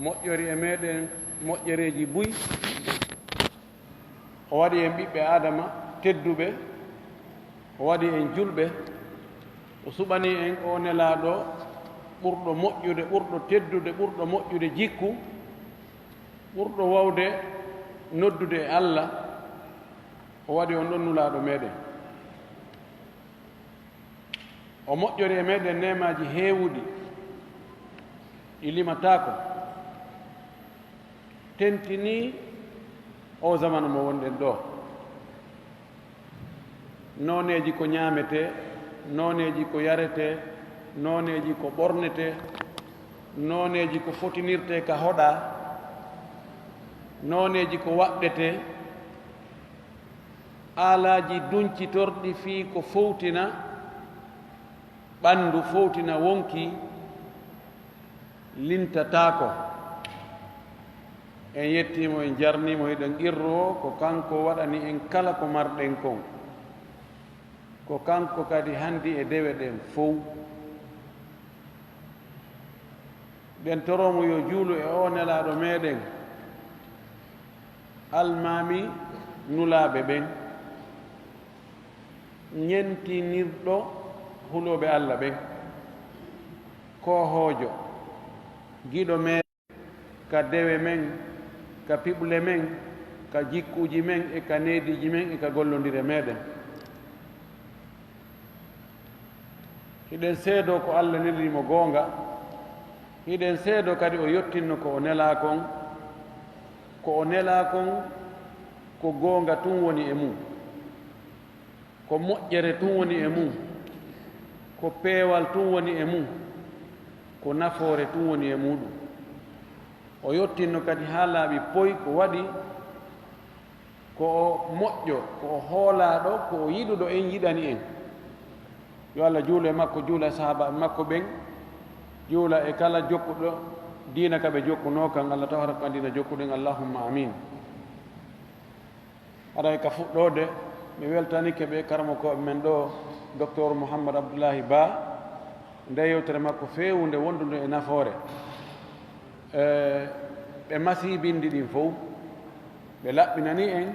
moƴƴori e meɗen moƴƴereji buy o waɗi en ɓiɓɓe adama tedduɓe o waɗi en julɓe o suɓani en o nelaɗo ɓurɗo moƴƴude ɓurɗo teddude ɓurɗo moƴƴude jikku ɓurɗo wawde noddude e Allah o waɗi on ɗon nulaɗo meɗen o moƴƴori e meɗen nemaji heewuɗi ɗi limatako tentini o zamanu mo wonɗen ɗo noneji ko ñamete noneji ko yarete noneji ko ɓornete noneji ko fotinirte ka hoɗa noneji ko waɗɗete alaji duncitorɗi fii ko fowtina ɓandu fowtina wonki lintatako en yettimo en jarnimo eɗen qirro ko kanko waɗani en kala ko marɗen kon ko kanko kadi handi e dewe ɗen fof ɓen toromo yo juulu e o nelaɗo meɗen almami nulaɓe ɓen ñentinirɗo huloɓe Allah ɓen kohojo giɗo men ka dewe men ka piɓle men ka jikkuji men e ka neediji men e ka gollodire meɗen hiɗen seedo ko Allah nelirimo goonga hiɗen seedo kadi o yottinno ko o nela kon ko o nela kon ko goonga tun woni e mum ko moƴƴere tun woni e mum ko peewal tun woni e mum ko nafoore tun woni e muɗum o yottinno kadi ha laaɓi poy ko waɗi ko o moƴƴo ko o hoolaɗo ko o yiɗuɗo en yiɗani en yo Allah juula e makko juula e sahaba e makko ɓen juula e kala jokkuɗo diina ka ɓe jokkuno kan Allah tawata ko andina jokkuɗen allahumma amin aɗa ka fuɗɗode mi weltanike ɓe karamo koɓe men ɗo docteur Mouhammad Oury Ba nde yewtere makko fewunde wondude e nafoore ɓe masibindi ɗin fof ɓe laɓɓinani en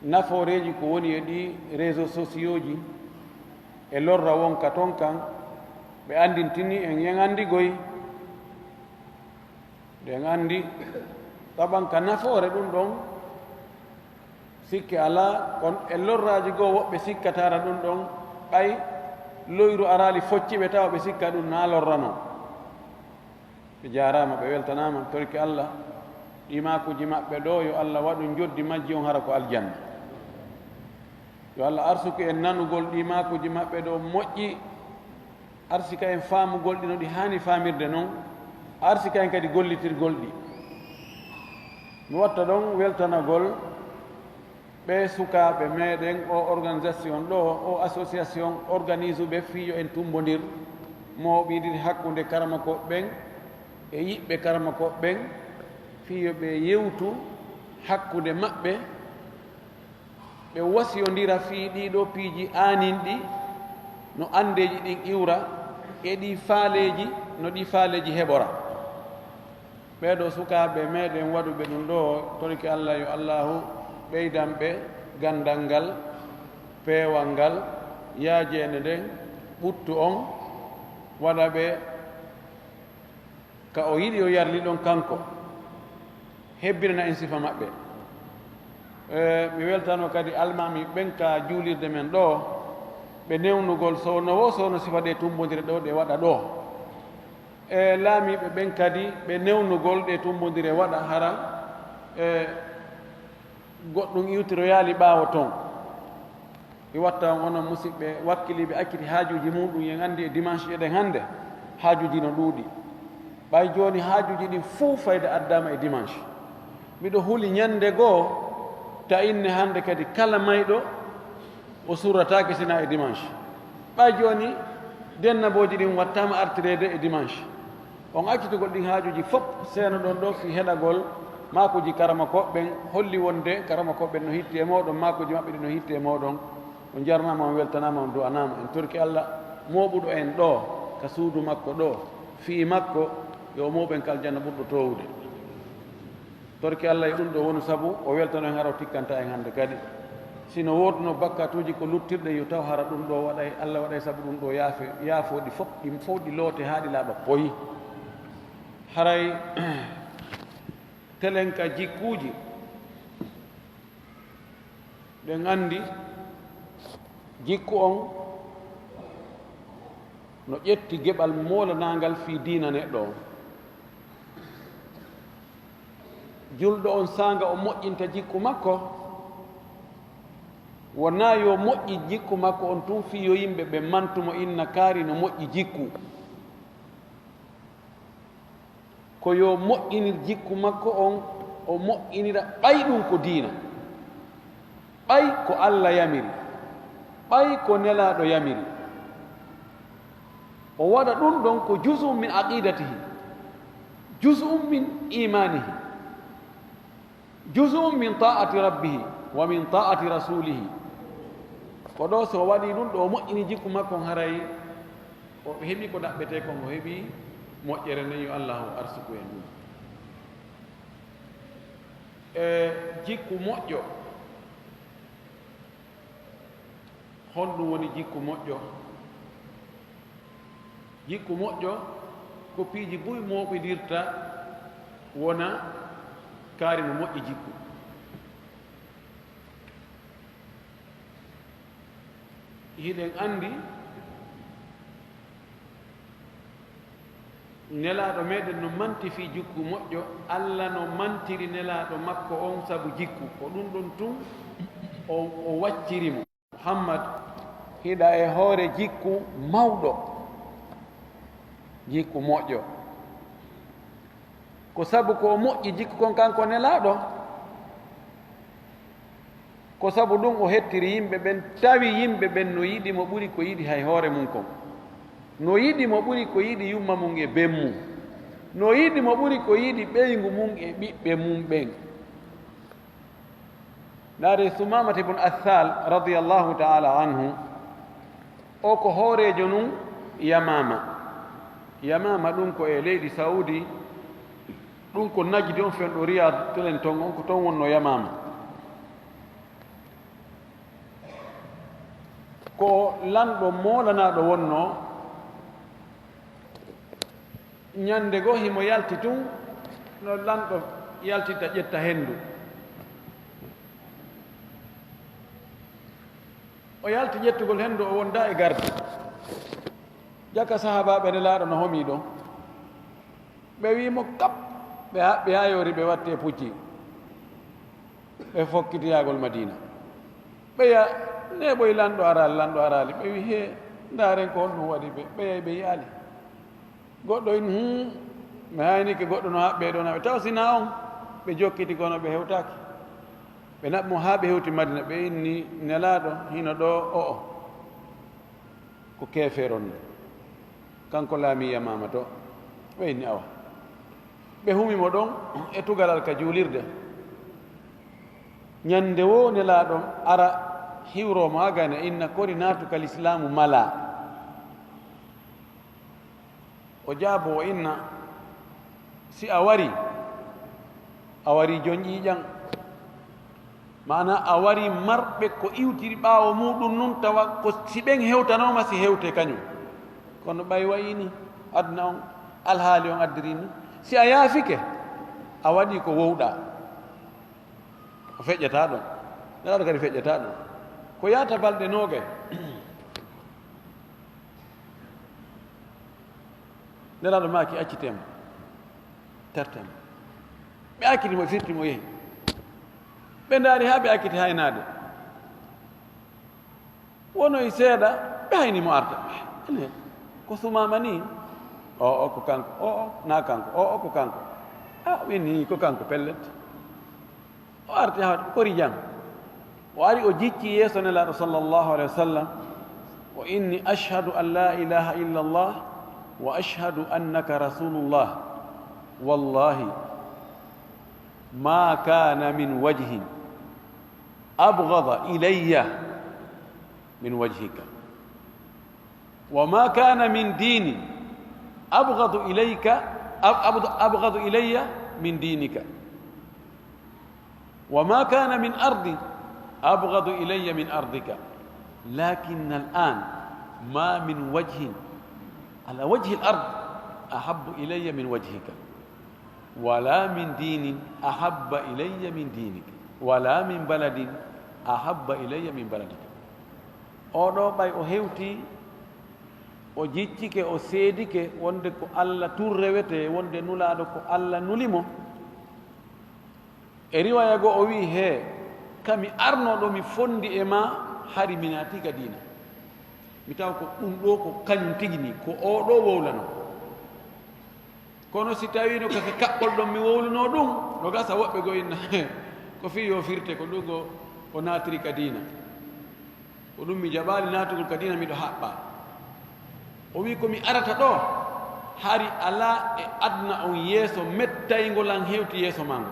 nafooreji ko woni e ɗi réseaux sociaux ji e lorra wonka toon kan ɓe andintini en yen andigoy ɗen andi taɓan ka nafoore ɗum ɗon sikki ala kon e lorraji goo woɓɓe sikkatara ɗum ɗon ɓay loyru arali focciɓe tawa ɓe sikka ɗum na lorra noon ɓe jarama ɓe weltanama torki Allah ɗimakuji maɓɓe ɗo yo Allah waɗu joddi majji on hara ko aljanna yo Allah arsuki en nanugol ɗimakuji maɓɓe ɗo moƴƴi arsika en faamugol ɗi no ɗi hani famirde noon arsika en kadi gollitirgol ɗi mi watta ɗon weltanagol ɓe sukaɓe meɗen o organisation ɗo o association organise ɓe fiyo en tumbodir mawɓiɗiɗi hakkude karamakoɓe ɓen e yiɓɓe karamakoɓe ɓen fiyo ɓe yewtu hakkude maɓɓe ɓe wasiyodira fii ɗiɗo piiji aninɗi no andeji ɗin iwra e ɗi faaleji no ɗi faaleji heɓora ɓeɗo sukaɓe meɗen waɗuɓe ɗum ɗo torki Allah yo Allahu ɓeydanɓe gandal ngal peewal ngal yaajede nden ɓuttu on waɗa ɓe ka o yiɗi o yarli ɗon kanko hebbinana en sifa maɓɓe mi weltano kadi almami ɓen ka juulirde men ɗo ɓe newnugol sownowo sowno sifa ɗe tumbodire ɗo ɗe waɗa ɗo e laamiɓe ɓen kadi ɓe newnugol ɗe tumbodire waɗa hara goɗɗum iwtiroyaali ɓaawo toon i watta on onon musidɓe wakkiliɓe acciti haajuji muɗum yen anndi e dimanche eɗen hannde haajuji no ɗuuɗi ɓay jooni haajuji ɗin fuu fayde addama e dimanche miɗo huli ñannde goo ta inne hannde kadi kala mayɗo o surrataake sina e dimanche ɓay jooni dennabooji ɗin wattama artirede e dimanche on accitugol ɗin haajuji fof seeno ɗon ɗo fi heɗagol makuji karama koɓɓen holli wonde karama koɓɓen no hitti e moɗon makuji maɓɓe ɗi no hitti e moɗon on jarnama on weltanama on du'anama en torki Allah moɓuɗo en ɗo ka suudu makko ɗo fii makko yo moɓen ka aljanna ɓurɗo towude torki Allah e ɗum ɗo woni sabu o weltano en hara o tikkanta en hannde kadi sino wodno bakkatuji ko luttirɗe yo taw hara ɗum ɗo waɗay Allah waɗay sabu ɗum ɗo yaafoɗi fof ɗi fof ɗi loote haa ɗi laaɓa poyi haray telen ka jikkuuji ɗen anndi jikku on no ƴetti geɓal moolanangal fii diina neɗɗo on julɗo on saanga o moƴƴinta jikku makko wonaa yo moƴƴi jikku makko on tun fii yo yimɓe ɓe mantumo inna kaari no moƴƴi jikku ko yo moƴƴinir jikku makko on o moƴƴinira ɓay ɗum ko diina ɓay ko Allah yamiri ɓay ko nelaaɗo yamiri o waɗa ɗum ɗon ko jus'um min aqidatihi jus'um min imanihi jus'um min ta'ati rabbihi wa min ta'ati rasulihi ko ɗo so waɗi ɗum ɗo o moƴƴini jikku makko on haray o heɓi ko ɗaɓɓete kon o heɓi moƴƴere nden yo Allah o arsuku en ɗum e jikku moƴƴo honɗum woni jikku moƴƴo jikku moƴƴo ko piiji buy mooɓidirta wona kaari no moƴƴi jikku hiɗen anndi nelaaɗo meɗen no manti fii jikku moƴƴo Allah no mantiri nelaaɗo makko on sabu jikku ko ɗum ɗon tun o waccirimo Muhammad hiɗa e hoore jikku mawɗo jikku moƴƴo ko sabu ko moƴƴi jikku kon kanko nelaaɗo ko sabu ɗum o hettiri yimɓe ɓen tawi yimɓe ɓen no yiɗi mo ɓuri ko yiɗi hay hoore mum kon no yiɗi mo ɓuri ko yiɗi yumma mum e ben mum no yiɗi mo ɓuri ko yiɗi ɓeygu mum e ɓiɓɓe mum ɓen ndaari Sumamata ibn Athal radiyallahu ta'ala anhu o ko hoorejo nun Yamama ɗum ko e leydi Saudi ɗum ko Najdi on fen ɗo Riyad telen ton on ko ton wonno Yamama ko lanɗo moolanaɗo wonno ñande goo himo yalti tun no lanɗo yaltita ƴetta henndu o yalti ƴettugol henndu o wonda e garde jaka sahabaɓe nelaaɗo no homii ɗon ɓe wiimo kap ɓe haɓɓi haa yoori ɓe watti e pucci ɓe fokkitiyaagol Madina ɓe ya ne ɓoy lanɗo araali ɓe wi he ndaaren ko honɗum waɗi ɓe yay ɓe yaali goɗɗo in mi haynike goɗɗo no haɓɓe ɗo naɓe taw sina on ɓe jokkiti kono ɓe hewtaaki ɓe naɓmo haa ɓe hewti Madina ɓe inni nelaaɗo hino ɗo o'o ko keeferon nde kanko laami Yamama to ɓe inni awa ɓe humimo ɗon e tugalal ka juulirde ñande wo nelaaɗon ara hiwromo agane inna kori naatuka l'islamu mala o jaabo o inna si a wari jon ƴiiƴan mana a wari marɓe ko iwtiri ɓaawo muɗum nun tawa ko si ɓen hewtanoma si hewte kañum kono ɓay wayini aduna on alhaali on addiri ni si a yaafike a waɗi ko wowɗa o feƴƴata ɗon nelaɗo kadi feƴƴata ɗon ko yaata balɗe noogay nelaɗo maaki accitema tartema ɓe akkitimo e firtimo yehi ɓe ndaari haa ɓe akkiti haynaade wonoy seeɗa ɓe haynimo arta ene ko Sumama ni o ko kanko o naa kanko o ko kanko a winni ko kanko pellet o arti haa kori jam o ari o jicci yeeso nelaaɗo sallllahu alayhi wa sallam o inni ashhadu an la ilaha illa allah wa ashhadu annaka rasulullah wallahi ma kana min wajhin abghada ilayya min wajhika wa ma kana min dinin abghadu ilayka abghadu ilayya min dinika wa ma kana min ardi abghadu ilayya min ardika lakin al'an ma min wajhin ala wajhi al-ard ahabbu ilayya min wajhika wala min dinin ahabba ilayya min dinika wala min baladin ahabba ilayya min baladika. Oɗo ɓay o hewti o jiccike o seedike wonde ko Allah turrewete wonde nulaɗo ko Allah nulimo e riwaya go o wi he kami arnoɗo mi fondi e ma hari mina tiga dina mi taw ko ɗum ɗo ko kañum tigi ni ko oɗo wowlano kono si tawino kake kaɓɓol ɗon mi wowluno ɗum no gasa woɓɓe go inna ko fi yo firte ko ɗugo o natiri ka dina ko ɗum mi jaɓali natugol ka dina miɗo haɓɓa o wi komi arata ɗo hari ala e adna on yeeso mettaygolan hewti yeeso mango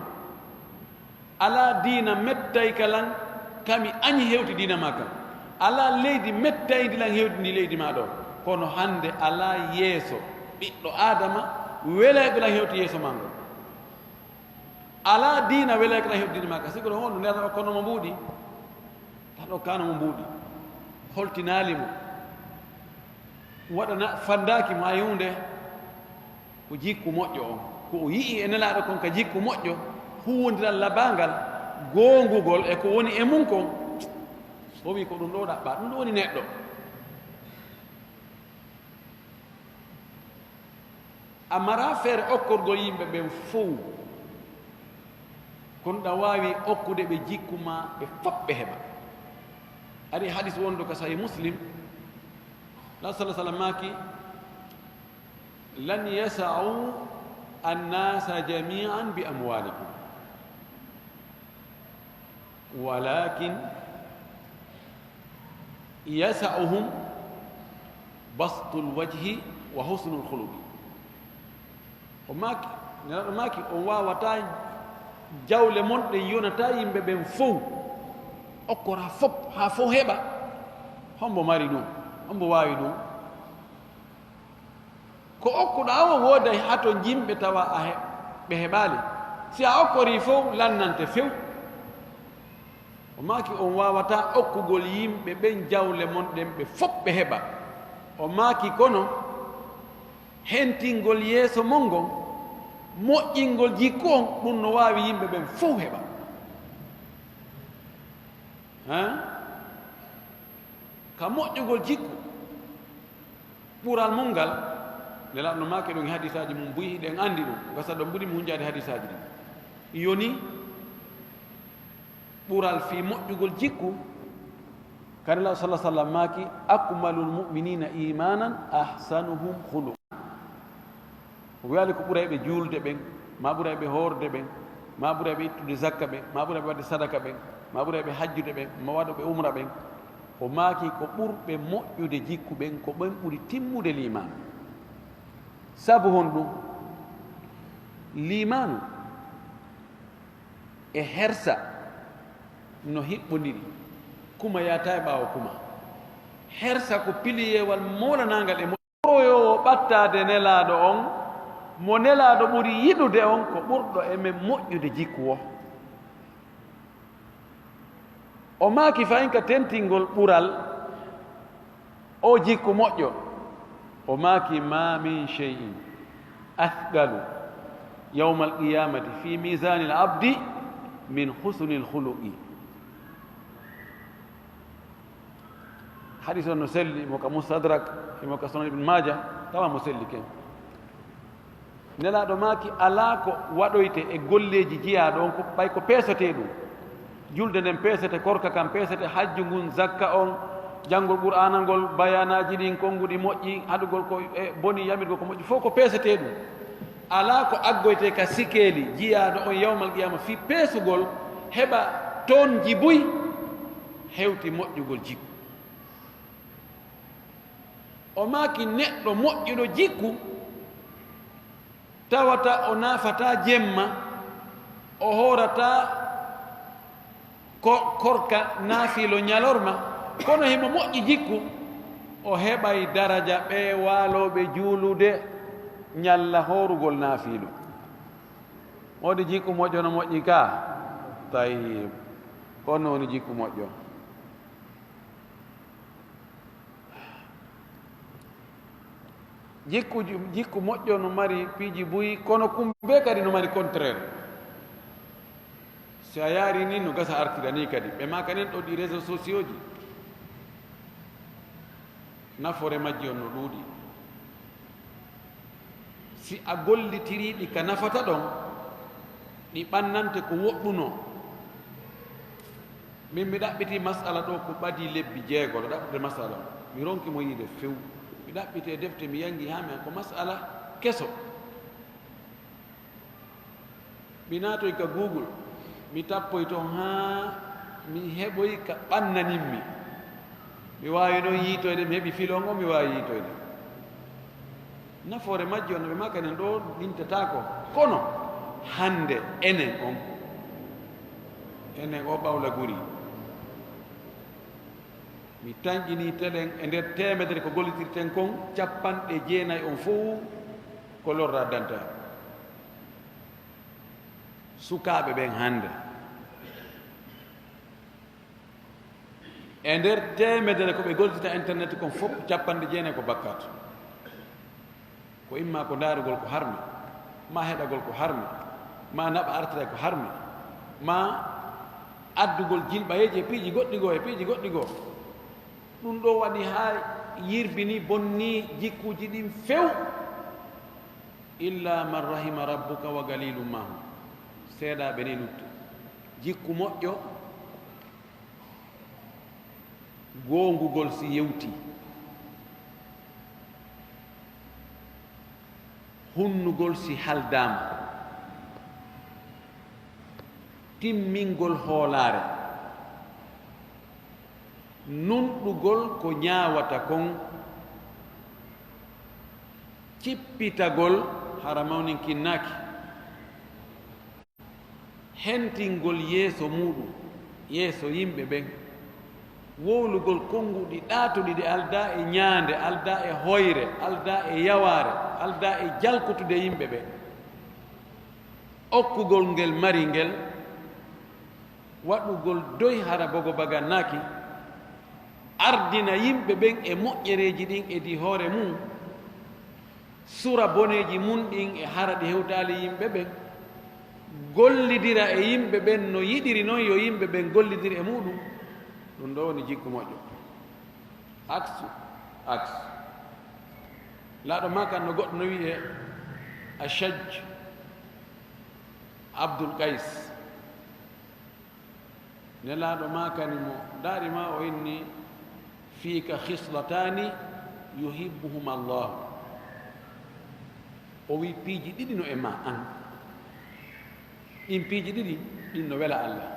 ala dina mettay kalan kami añi hewti dina ma kam ala leydi mettaydilan hewti ndi leydi ma ɗo kono hande ala yeeso ɓiɗɗo adama welayɓelan hewti yeeso mango ala dina welayɓelan hewti dina ma ka sigo ɗo honɗu nderɗo kono mo mbuuɗi taɗo kano mo mbuuɗi holtinalimo waɗana fandaki mo a hunde ko jikku moƴƴo on ko o yii e nelaɗo kon ka jikku moƴƴo huwodiral labangal gongugol e ko woni e mum kon o wi ko ɗum ɗo ɗaɓɓa ɗum ɗo woni neɗɗo a mara feere okkorgol yimɓe ɓen fof kono ɗa wawi okkude ɓe jikku ma ɓe fof ɓe heɓa ari hadis wondu ko sahih muslim la sallah sallam maki lan yasau annasa jamian bi amwalikum walakin yasauhum bastu lwajhi wa husnu lhuluqi o maki nelaɗo maki on wawata jawle mon ɗe yonata yimɓe ɓen fof okkora fof ha fof heɓa hombo mari ɗum hombo wawi ɗum ko okkuɗa o wooda hato jimɓe tawa ɓe heɓali si a okkori fof lannante few o maki on wawata okkugol yimɓe ɓen jawle mon ɗen ɓe fof ɓe heɓa o maki kono hentingol yeeso mon ngon moƴƴingol jikku on ɗum no wawi yimɓe ɓen fof heɓa ka moƴƴugol jikku ɓural mum ngal nelaɗno make ɗum hadisaji mum buyi ɗen andi ɗum gasa ɗo ɓuuri mi hunjade hadisaji ɗin yoni ɓural fi moƴƴugol jikku kanela sallah sallam maki akmalul muminina imanan ahsanuhum huluq o wiyali ko ɓurayɓe julde ɓen ma ɓurayɓe horde ɓen ma ɓurayɓe ittude zakka ɓen ma ɓurayɓe wadde sadaka ɓen ma ɓurayɓe hajjude ɓen ma waɗoɓe umra ɓen o maaki ko ɓurɓe moƴƴude jikku ɓen ko ɓen ɓuri timmude limanu sabu hon ɗum limanu e hersa no hiɓɓodiri kuma yata e ɓaawo kuma hersa ko piliyewal molanangal e moƴƴoyo ɓattade nelaɗo on mo nelaɗo ɓuri yiɗude on ko ɓurɗo emen moƴƴude jikku o maaki fayin ka tentingol ɓural o jikku moƴƴo o maaki ma min cheyin athqalu yawma alqiyamati fi misani l abdi min husni lhuluqi hadis on no selli mo ka mustadrak imo ka sunan ibn maja tawa mo selli ken nelaɗo maaki ala ko waɗoyte e golleji jiyaɗo on ko ɓay ko peesete ɗum julde nden peesete korka kam peesete hajju ngun zakka on janngol qur'ana ngol bayanaji ɗin konnguɗi moƴƴi haɗugol ko e boni yamirgol ko moƴƴi fof ko peesete ɗum ala ko aggoyte ka sikeeli jiyaɗo on yawmal qiyama fi peesugol heɓa toon jibuy hewti moƴƴugol jikku o maaki neɗɗo moƴƴuɗo jikku tawata o naafata jemma o horata korka naafilo ñalorma kono himo moƴƴi jikku o heɓay daraja ɓe waaloɓe juulude ñalla horugol naafiilu wodi jikku moƴƴo no moƴƴi ka tayib kono woni jikku moƴƴo jikku moƴƴo no mari piiji buyi kono kumbe kadi no mari contraire si a yaari ni no gasa artira ni kadi ɓe ma kanen ɗo ɗi réseau sociaux ji nafore majji on no ɗuuɗi si a gollitiriɗi ka nafata ɗon ɗi ɓannante ko woɗɗuno min mi ɗaɓɓiti masala ɗo ko ɓadi lebbi jeegol ɗaɓɓude masala mi ronki mo yiide few mi ɗaɓɓite defte mi yangi ha min ko masala keso mi naatoy ka google mi tappoy toon ha mi heɓoy ka ɓannaninmi mi wawi noon yiitoyde mi heɓi filon o mi wawi yiitoyde nafoore majji on no ɓe makanen ɗo ɗintatako kono hande enen o ɓawla guri mi tañƴini telen e nder temedere ko gollitirten kon 90 on fof ko lorra danta sukaaɓe ɓen hande e nder temedere ko ɓe gollitita internet kon fof 90 ko bakkat ko imma ko daarugol ko harmi ma heɗagol ko harmi ma naɓa artira ko harmi ma addugol jilɓayeji e piiji goɗɗi goo ɗum ɗo waɗi ha yirbini bonni jikkuji ɗin few illa man rahima rabbuka wa galilum mahum seeɗaɓe ni luttu jikku moƴƴo goongugol si yewti hunnugol si haldama timmingol hoolaare nunɗugol ko ñaawata kon cippitagol hara mawnin kinnaaki hentingol yeeso muɗum yeeso yimɓe ɓen wowlugol konnguɗi ɗaatuɗi ɗe alda e ñaande alda e hoyre alda e yawaare alda e jalkutude yimɓe ɓe okkugol ngel mari ngel waɗugol doy hara bogo bagannaaki ardina yimɓe ɓen e moƴƴereeji ɗin e di hoore mum sura boneeji mum ɗin e hara ɗi hewtaali yimɓe ɓen gollidira e yimɓe ɓen no yiɗiri noon yo yimɓe ɓen gollidiri e muɗum ɗum ɗo woni jikku moƴƴo aks laaɗo ma kan no goɗɗo no wiye ashaj abdoul kays ne laaɗo ma kani mo daari ma o inni fiika hislatani yuhibbuhuma Allah o wi piiji ɗiɗi no e ma an ɗin piiji ɗiɗi ɗin no wela Allah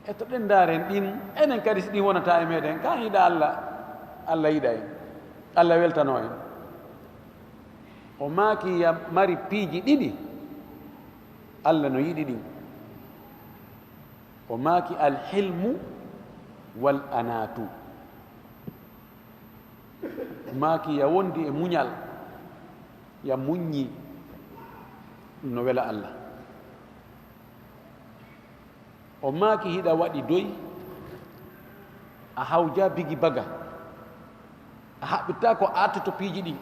e to ɗen daaren ɗin enen kadi so ɗin wonata e meɗen ka yiɗa Allah yiɗa en Allah weltano en o maaki ya mari piiji ɗiɗi Allah no yiɗi ɗin o maaki alhilmu wal anatu maaki ya wondi e muñal ya muññi ɗum no wela Allah o maaki hiɗa waɗi doy a hawja bigi baga a haɓɓitta ko artoto piiji ɗi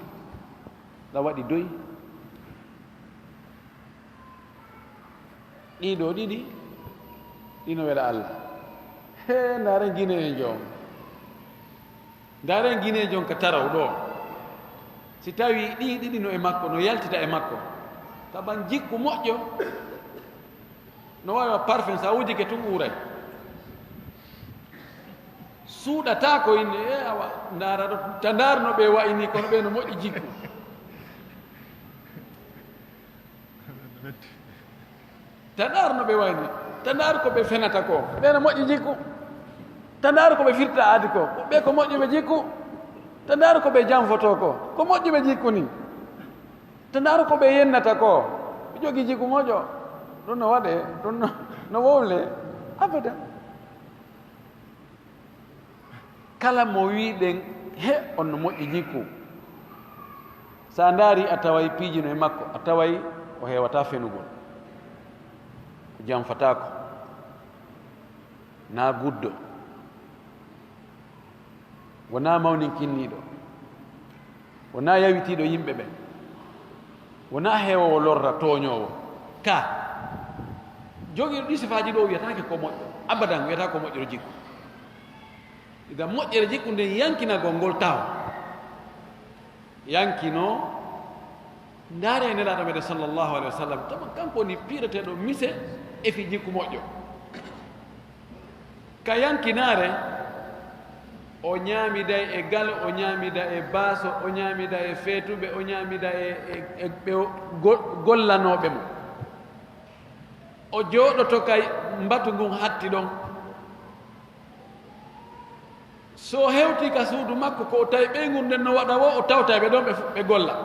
ɗa waɗi doy ɗiɗo ɗiɗi ɗino wela Allah he ndaren guinejo ndaren guinejo ka taraw ɗo si tawi ɗi ɗiɗi no e makko no yaltita e makko taban jikku moƴƴo no wawi wa parfum sa wujike tun ɓuuray suuɗata ko inde e awa ndaara ɗo ta ndaarno ɓe wayni kono ɓe no moƴƴi jikku ta ndaarno ɓe wayni ta ndaar ko ɓe fenata ko ɓe no moƴƴi jikku ta ndaar ko ɓe firta aadi ko ɓe ko moƴƴuɓe jikku ta ndaar ko ɓe janfoto ko moƴƴuɓe jikku ni ta ndaar ko ɓe yennata ko ɓe jogii jikku moƴƴo ɗum no waɗe ɗum no wowle abada kala mo wiɗen he on no moƴƴi jikku sa ndaari a taway piijino e makko a taway o heewata fenugol o janfatako na guddo wona mawnin kinniɗo wona yawitiɗo yimɓe ɓen wona heewowo lorra tooñowo ka jogiiɗo ɗi sifaji ɗo wiyatake ko moƴƴo abadan wiyata ko moƴƴere jikku ida moƴƴere jikku nden yankinagol ngol taw yankino ndaare e nelaɗo meɗen sallllahu alayhi wa sallam tama kanko woni piireteɗo mise e fi jikku moƴƴo ka yankinaare o ñaamiday e gale o ñaamida e baaso o ñaamida e feetuɓe o ñaamida e ɓe gollanooɓe mo o jooɗoto kay mbatu ngun hatti ɗon so hewti ka suudu makko ko o tawi ɓeyngol nden no waɗa wo o tawta ɓe ɗon ɓe golla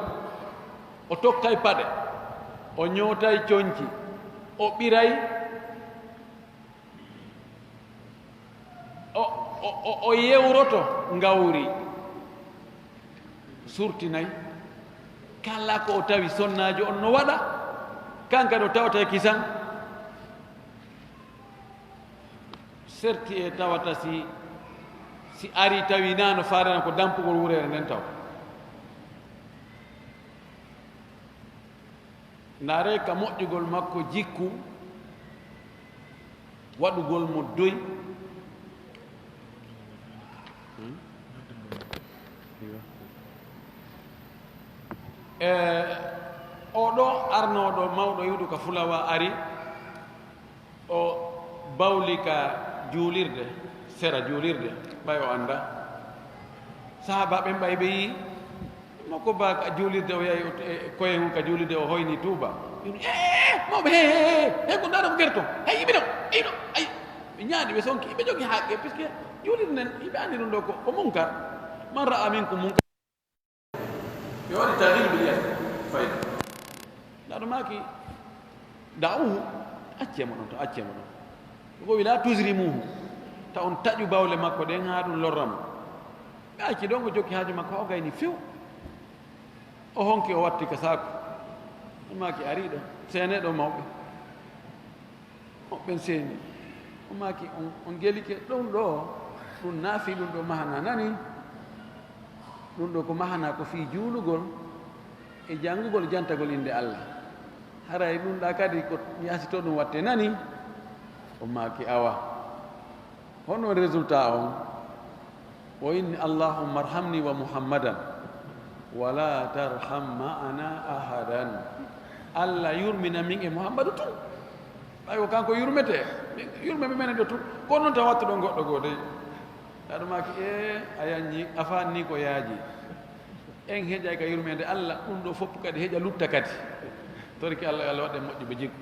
o tokkay paɗe o ñootay coñci o ɓiray o yewroto ngawri surtinayi kala ko o tawi sonnajo on no waɗa kanka ɗo tawata e kisan serti e tawata si ari tawi nano farana ko dampugol wurere nden taw ndaare ka moƴƴugol makko jikku waɗugol mo doy oɗo arnoɗo mawɗo yiwɗu ka fulawa ari o bawli ka juulirde sera juulirde ɓay o anda sahaba ɓen ɓay ɓe yi makko ba juulirde o yahi koye mum ka juulirde o hoyni tuuba mawɓe he ko ndaɗa ko gerto hey yiɓe ɗo eyɗo ay ɓe ñaaɗi ɓe sonki ɓe jogi haqqe puisque juulirde nen yiɓe andi ɗum ɗo ko munkar man ra'a min ko munkar ɓe waɗi tagliɓe liyat fayda ndaɗo maki da'uhu accemo ɗon to accemo ɗon ko wi la tusrimuhu ta on taƴu bawle makko ɗen ha ɗum lorramo ɓe acci ɗon ko jokki haaju makko o gayni few o honki o watti ka saako maki ari ɗo seeneɗo mawɓe moɓɓen seeni o maki on gelike ɗum ɗo ɗum naafi ɗum ɗo mahana nani ɗum ɗo ko mahana ko fii juulugol e janngugol jantagol inde Allah haray ɗum ɗa kadi ko yasito ɗum watte nani o maaki awa hono résultat on o inni allahumma arhamni wa muhammadan wala tarham ma'ana ahadan Allah yurmina min e muhammadu tun ɓay o kanko yurmete yurme ɓe menen ɗo tun kono noon tan wattu ɗo goɗɗo goo dey aɗa maki a yanñi a fanni ko yaaji en heƴay ka yurmede Allah ɗum ɗo fof kadi heƴa lutta kadi torki Allah Allah waɗe moƴƴuɓe jikku